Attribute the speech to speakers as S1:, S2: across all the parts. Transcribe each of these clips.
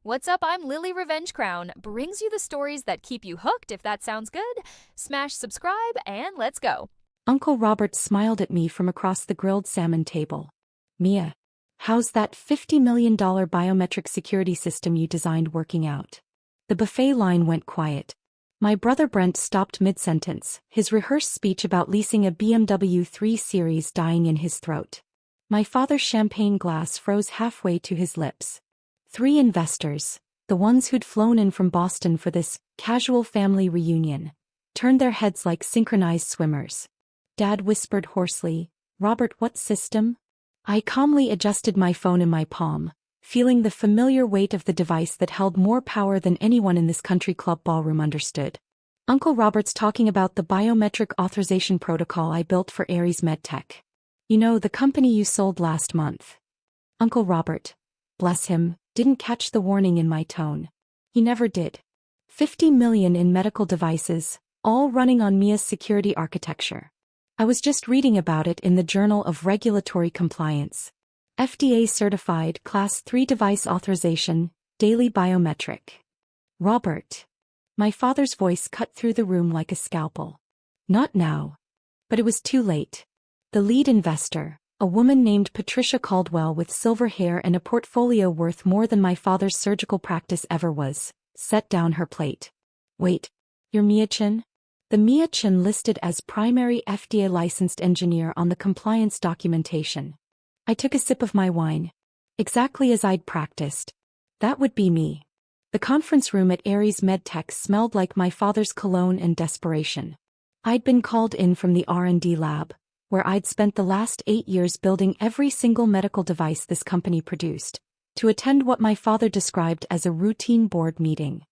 S1: What's up? I'm Lily Revenge Crown, brings you the stories that keep you hooked if that sounds good. Smash subscribe and let's go.
S2: Uncle Robert smiled at me from across the grilled salmon table. Mia, how's that $50 million biometric security system you designed working out? The buffet line went quiet. My brother Brent stopped mid-sentence, his rehearsed speech about leasing a BMW 3 Series dying in his throat. My father's champagne glass froze halfway to his lips. 3 investors, the ones who'd flown in from Boston for this casual family reunion, turned their heads like synchronized swimmers. Dad whispered hoarsely, "Robert, what system?" I calmly adjusted my phone in my palm, feeling the familiar weight of the device that held more power than anyone in this country club ballroom understood. Uncle Robert's talking about the biometric authorization protocol I built for Aries MedTech. You know, the company you sold last month. Uncle Robert, bless him, didn't catch the warning in my tone. He never did. 50 million in medical devices, all running on Mia's security architecture. I was just reading about it in the Journal of Regulatory Compliance. FDA certified Class 3 device authorization, daily biometric. Robert. My father's voice cut through the room like a scalpel. Not now. But it was too late. The lead investor, a woman named Patricia Caldwell with silver hair and a portfolio worth more than my father's surgical practice ever was, set down her plate. Wait, you're Mia Chin? The Mia Chin listed as primary FDA licensed engineer on the compliance documentation. I took a sip of my wine. Exactly as I'd practiced. That would be me. The conference room at Aries MedTech smelled like my father's cologne and desperation. I'd been called in from the R&D lab, where I'd spent the last 8 years building every single medical device this company produced, to attend what my father described as a routine board meeting.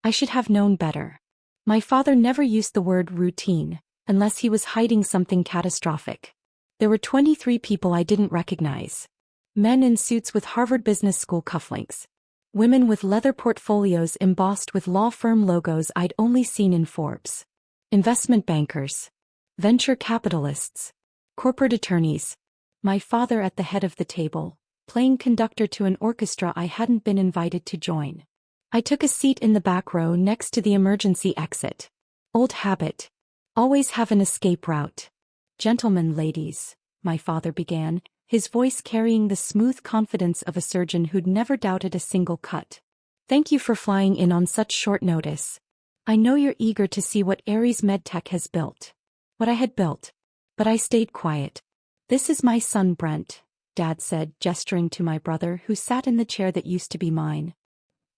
S2: I should have known better. My father never used the word routine, unless he was hiding something catastrophic. There were 23 people I didn't recognize. Men in suits with Harvard Business School cufflinks. Women with leather portfolios embossed with law firm logos I'd only seen in Forbes. Investment bankers. Venture capitalists. Corporate attorneys. My father at the head of the table, playing conductor to an orchestra I hadn't been invited to join. I took a seat in the back row next to the emergency exit. Old habit. Always have an escape route. Gentlemen, ladies, my father began, his voice carrying the smooth confidence of a surgeon who'd never doubted a single cut. Thank you for flying in on such short notice. I know you're eager to see what Aries MedTech has built. What I had built. But I stayed quiet. This is my son Brent, Dad said, gesturing to my brother who sat in the chair that used to be mine.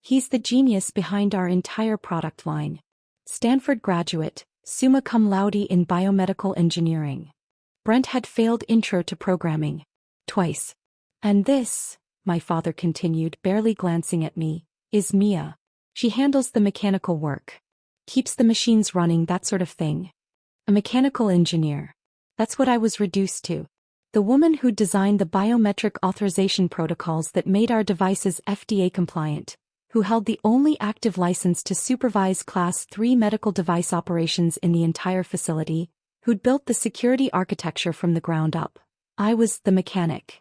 S2: He's the genius behind our entire product line. Stanford graduate, summa cum laude in biomedical engineering. Brent had failed intro to programming. Twice. And this, my father continued, barely glancing at me, is Mia. She handles the mechanical work. Keeps the machines running, that sort of thing. A mechanical engineer. That's what I was reduced to. The woman who designed the biometric authorization protocols that made our devices FDA compliant, who held the only active license to supervise Class 3 medical device operations in the entire facility, who'd built the security architecture from the ground up. I was the mechanic.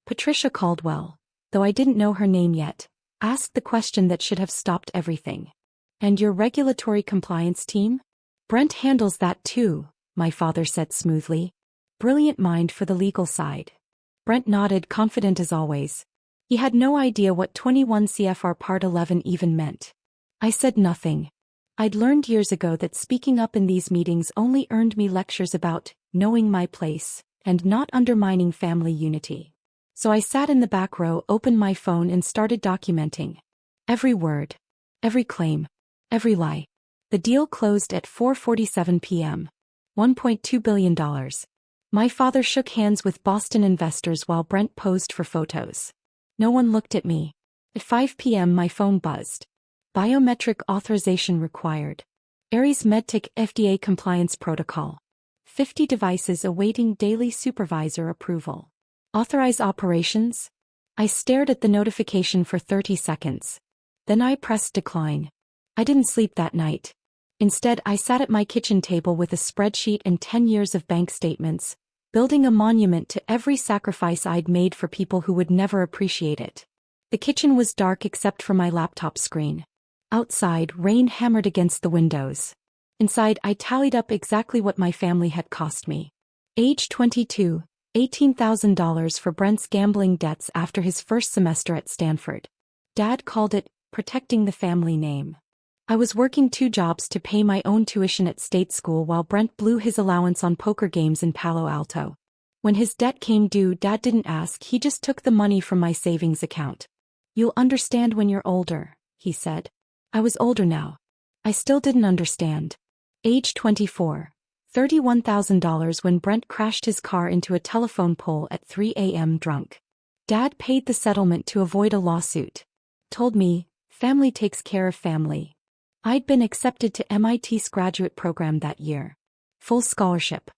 S2: Patricia Caldwell, though I didn't know her name yet, asked the question that should have stopped everything. And your regulatory compliance team? Brent handles that too, my father said smoothly. Brilliant mind for the legal side. Brent nodded, confident as always. He had no idea what 21 CFR Part 11 even meant. I said nothing. I'd learned years ago that speaking up in these meetings only earned me lectures about knowing my place and not undermining family unity. So I sat in the back row, opened my phone and started documenting. Every word. Every claim. Every lie. The deal closed at 4:47 p.m. $1.2 billion. My father shook hands with Boston investors while Brent posed for photos. No one looked at me. At 5 p.m. my phone buzzed. Biometric authorization required. Aries MedTech FDA compliance protocol. 50 devices awaiting daily supervisor approval. Authorize operations? I stared at the notification for 30 seconds. Then I pressed decline. I didn't sleep that night. Instead, I sat at my kitchen table with a spreadsheet and 10 years of bank statements, building a monument to every sacrifice I'd made for people who would never appreciate it. The kitchen was dark except for my laptop screen. Outside, rain hammered against the windows. Inside, I tallied up exactly what my family had cost me. Age 22, $18,000 for Brent's gambling debts after his first semester at Stanford. Dad called it protecting the family name. I was working 2 jobs to pay my own tuition at state school while Brent blew his allowance on poker games in Palo Alto. When his debt came due, Dad didn't ask, he just took the money from my savings account. "You'll understand when you're older," he said. I was older now. I still didn't understand. Age 24, $31,000 when Brent crashed his car into a telephone pole at 3 a.m. drunk. Dad paid the settlement to avoid a lawsuit. Told me, family takes care of family. I'd been accepted to MIT's graduate program that year. Full scholarship.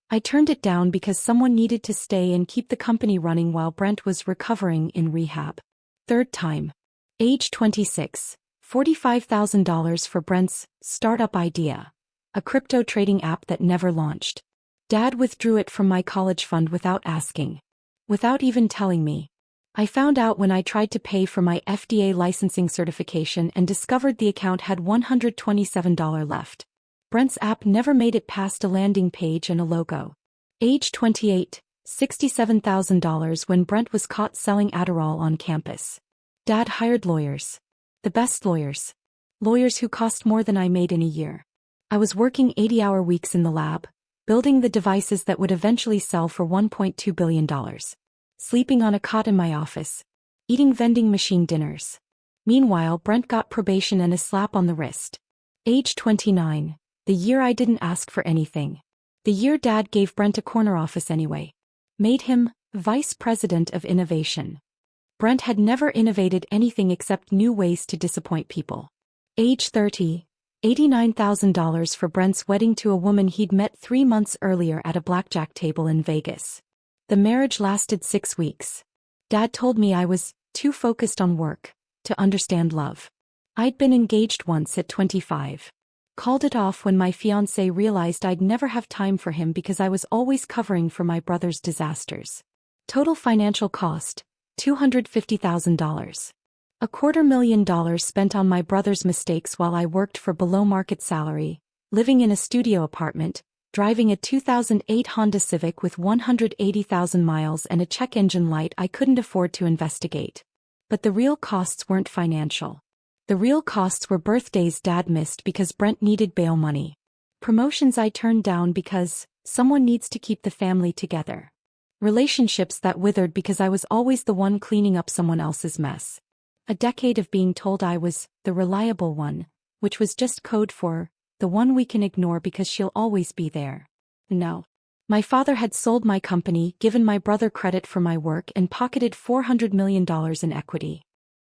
S2: I turned it down because someone needed to stay and keep the company running while Brent was recovering in rehab. Third time. Age 26, $45,000 for Brent's startup idea, a crypto trading app that never launched. Dad withdrew it from my college fund without asking. Without even telling me. I found out when I tried to pay for my FDA licensing certification and discovered the account had $127 left. Brent's app never made it past a landing page and a logo. Age 28, $67,000 when Brent was caught selling Adderall on campus. Dad hired lawyers. The best lawyers. Lawyers who cost more than I made in a year. I was working 80-hour weeks in the lab, building the devices that would eventually sell for $1.2 billion. Sleeping on a cot in my office. Eating vending machine dinners. Meanwhile, Brent got probation and a slap on the wrist. Age 29, the year I didn't ask for anything. The year Dad gave Brent a corner office anyway. Made him Vice President of Innovation. Brent had never innovated anything except new ways to disappoint people. Age 30, $89,000 for Brent's wedding to a woman he'd met 3 months earlier at a blackjack table in Vegas. The marriage lasted 6 weeks. Dad told me I was too focused on work to understand love. I'd been engaged once at 25. Called it off when my fiancé realized I'd never have time for him because I was always covering for my brother's disasters. Total financial cost, $250,000. $250,000 spent on my brother's mistakes while I worked for below-market salary, living in a studio apartment, driving a 2008 Honda Civic with 180,000 miles and a check engine light I couldn't afford to investigate. But the real costs weren't financial. The real costs were birthdays Dad missed because Brent needed bail money. Promotions I turned down because someone needs to keep the family together. Relationships that withered because I was always the one cleaning up someone else's mess. A decade of being told I was the reliable one, which was just code for the one we can ignore because she'll always be there. No. My father had sold my company, given my brother credit for my work, and pocketed $400 million in equity.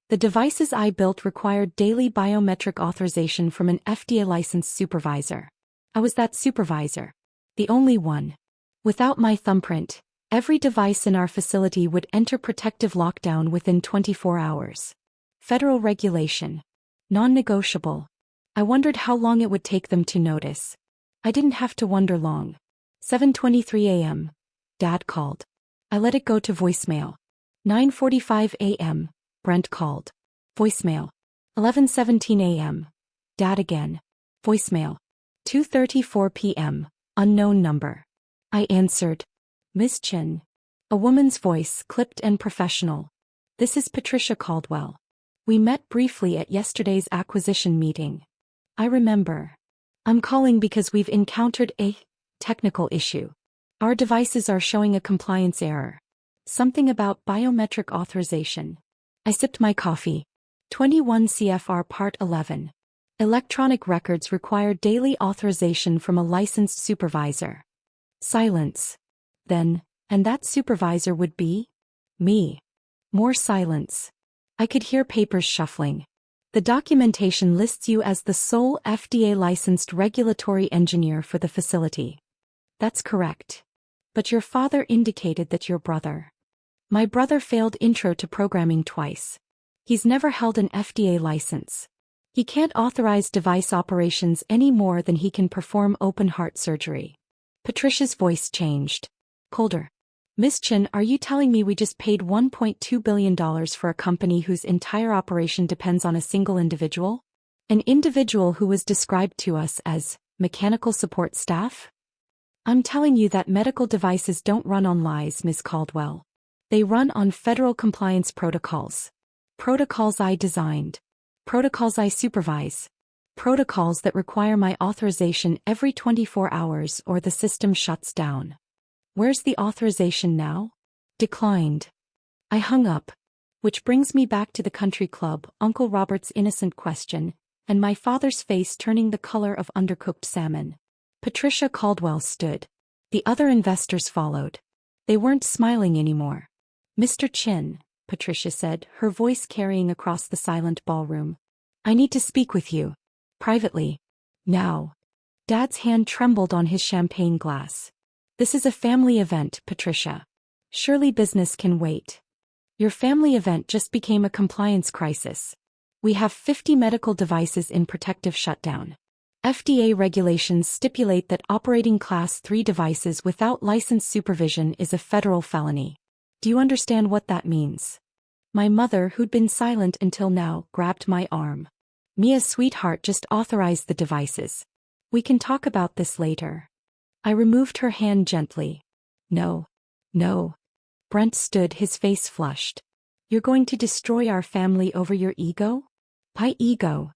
S2: The devices I built required daily biometric authorization from an FDA-licensed supervisor. I was that supervisor. The only one. Without my thumbprint, every device in our facility would enter protective lockdown within 24 hours. Federal regulation. Non-negotiable. I wondered how long it would take them to notice. I didn't have to wonder long. 7:23 a.m. Dad called. I let it go to voicemail. 9:45 a.m. Brent called. Voicemail. 11:17 a.m. Dad again. Voicemail. 2:34 p.m. Unknown number. I answered. Miss Chin. A woman's voice, clipped and professional. This is Patricia Caldwell. We met briefly at yesterday's acquisition meeting. I remember. I'm calling because we've encountered a technical issue. Our devices are showing a compliance error. Something about biometric authorization. I sipped my coffee. 21 CFR Part 11. Electronic records require daily authorization from a licensed supervisor. Silence. Then, and that supervisor would be? Me. More silence. I could hear papers shuffling. The documentation lists you as the sole FDA-licensed regulatory engineer for the facility. That's correct. But your father indicated that your brother. My brother failed intro to programming twice. He's never held an FDA license. He can't authorize device operations any more than he can perform open heart surgery. Patricia's voice changed. Colder. Miss Chin, are you telling me we just paid $1.2 billion for a company whose entire operation depends on a single individual? An individual who was described to us as mechanical support staff? I'm telling you that medical devices don't run on lies, Ms. Caldwell. They run on federal compliance protocols. Protocols I designed. Protocols I supervise. Protocols that require my authorization every 24 hours or the system shuts down. Where's the authorization now? Declined. I hung up. Which brings me back to the country club, Uncle Robert's innocent question, and my father's face turning the color of undercooked salmon. Patricia Caldwell stood. The other investors followed. They weren't smiling anymore. Mr. Chin, Patricia said, her voice carrying across the silent ballroom. I need to speak with you. Privately. Now. Dad's hand trembled on his champagne glass. This is a family event, Patricia. Surely business can wait. Your family event just became a compliance crisis. We have 50 medical devices in protective shutdown. FDA regulations stipulate that operating Class 3 devices without license supervision is a federal felony. Do you understand what that means? My mother, who'd been silent until now, grabbed my arm. Mia, sweetheart, just authorize the devices. We can talk about this later. I removed her hand gently. No. No. Brent stood, his face flushed. You're going to destroy our family over your ego? My ego.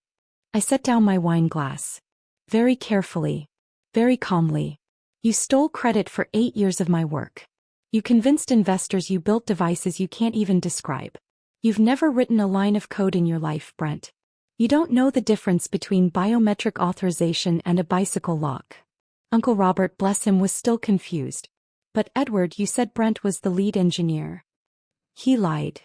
S2: I set down my wine glass. Very carefully. Very calmly. You stole credit for 8 years of my work. You convinced investors you built devices you can't even describe. You've never written a line of code in your life, Brent. You don't know the difference between biometric authorization and a bicycle lock. Uncle Robert, bless him, was still confused. But Edward, you said Brent was the lead engineer. He lied.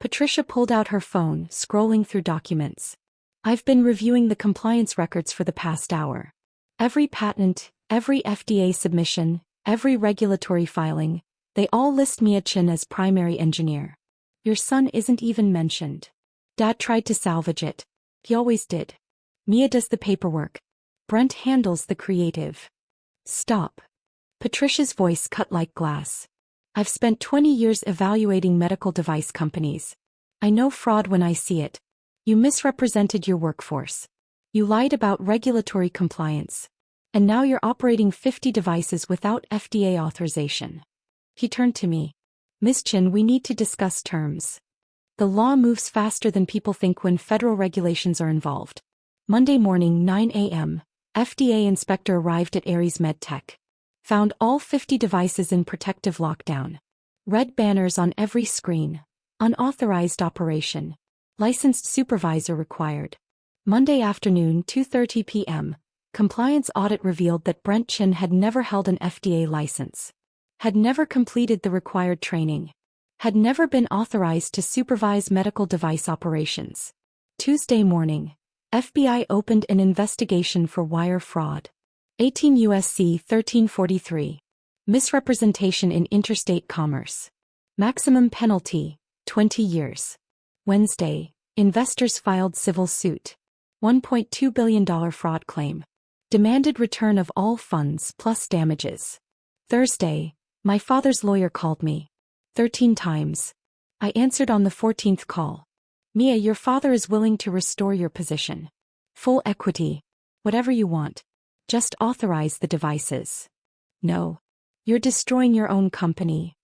S2: Patricia pulled out her phone, scrolling through documents. I've been reviewing the compliance records for the past hour. Every patent, every FDA submission, every regulatory filing, they all list Mia Chin as primary engineer. Your son isn't even mentioned. Dad tried to salvage it. He always did. Mia does the paperwork. Brent handles the creative. Stop. Patricia's voice cut like glass. I've spent 20 years evaluating medical device companies. I know fraud when I see it. You misrepresented your workforce. You lied about regulatory compliance. And now you're operating 50 devices without FDA authorization. He turned to me. Miss Chin, we need to discuss terms. The law moves faster than people think when federal regulations are involved. Monday morning, 9 a.m., FDA inspector arrived at Aries MedTech. Found all 50 devices in protective lockdown. Red banners on every screen. Unauthorized operation. Licensed supervisor required. Monday afternoon, 2:30 p.m., compliance audit revealed that Brent Chin had never held an FDA license. Had never completed the required training. Had never been authorized to supervise medical device operations. Tuesday morning, FBI opened an investigation for wire fraud. 18 U.S.C. 1343. Misrepresentation in interstate commerce. Maximum penalty, 20 years. Wednesday, investors filed civil suit. $1.2 billion fraud claim. Demanded return of all funds plus damages. Thursday, my father's lawyer called me. 13 times. I answered on the 14th call. Mia, your father is willing to restore your position. Full equity. Whatever you want. Just authorize the devices. No. You're destroying your own company.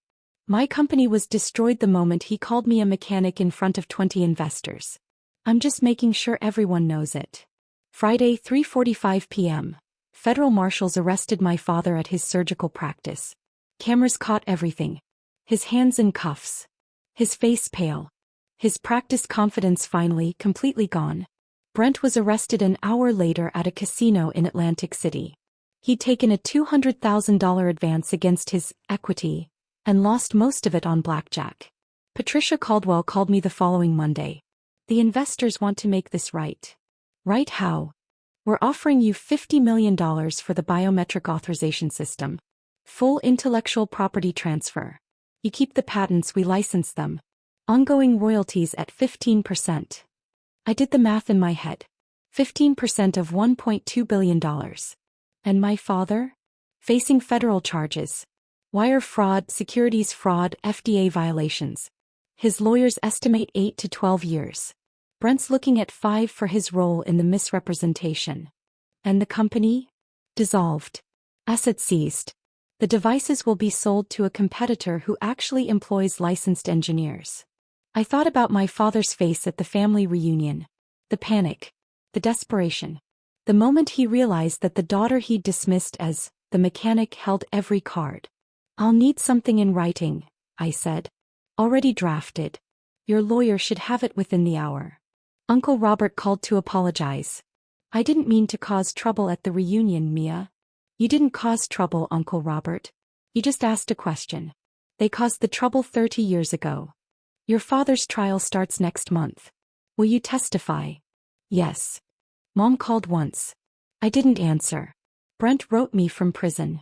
S2: My company was destroyed the moment he called me a mechanic in front of 20 investors. I'm just making sure everyone knows it. Friday, 3:45 p.m. Federal marshals arrested my father at his surgical practice. Cameras caught everything. His hands in cuffs. His face pale. His practice confidence finally completely gone. Brent was arrested an hour later at a casino in Atlantic City. He'd taken a $200,000 advance against his equity and lost most of it on blackjack. Patricia Caldwell called me the following Monday. The investors want to make this right. Right how? We're offering you $50 million for the biometric authorization system. Full intellectual property transfer. You keep the patents, we license them. Ongoing royalties at 15%. I did the math in my head. 15% of $1.2 billion. And my father? Facing federal charges. Wire fraud, securities fraud, FDA violations. His lawyers estimate 8 to 12 years. Brent's looking at 5 for his role in the misrepresentation. And the company? Dissolved. Assets seized. The devices will be sold to a competitor who actually employs licensed engineers. I thought about my father's face at the family reunion. The panic. The desperation. The moment he realized that the daughter he'd dismissed as the mechanic held every card. "I'll need something in writing," I said. "Already drafted. Your lawyer should have it within the hour." Uncle Robert called to apologize. "I didn't mean to cause trouble at the reunion, Mia." "You didn't cause trouble, Uncle Robert. You just asked a question. They caused the trouble 30 years ago. Your father's trial starts next month. Will you testify?" "Yes." Mom called once. I didn't answer. Brent wrote me from prison.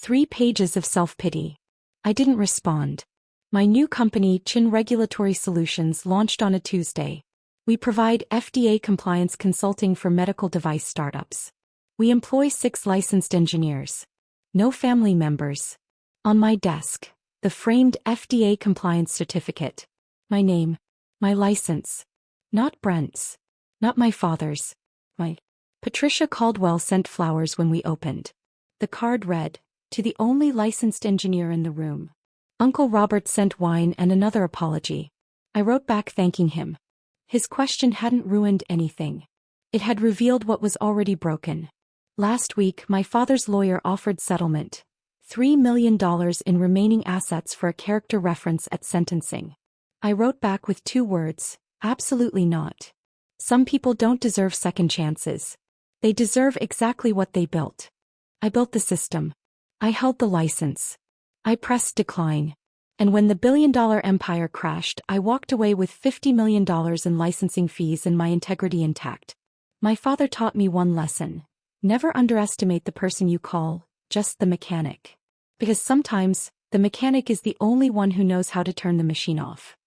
S2: 3 pages of self-pity. I didn't respond. My new company, Chin Regulatory Solutions, launched on a Tuesday. We provide FDA compliance consulting for medical device startups. We employ 6 licensed engineers. No family members. On my desk, the framed FDA compliance certificate. My name. My license. Not Brent's. Not my father's. My. Patricia Caldwell sent flowers when we opened. The card read, "To the only licensed engineer in the room." Uncle Robert sent wine and another apology. I wrote back thanking him. His question hadn't ruined anything. It had revealed what was already broken. Last week, my father's lawyer offered settlement. $3 million in remaining assets for a character reference at sentencing. I wrote back with 2 words, "Absolutely not." Some people don't deserve second chances. They deserve exactly what they built. I built the system. I held the license. I pressed decline. And when the billion-dollar empire crashed, I walked away with $50 million in licensing fees and my integrity intact. My father taught me one lesson. Never underestimate the person you call just the mechanic. Because sometimes, the mechanic is the only one who knows how to turn the machine off.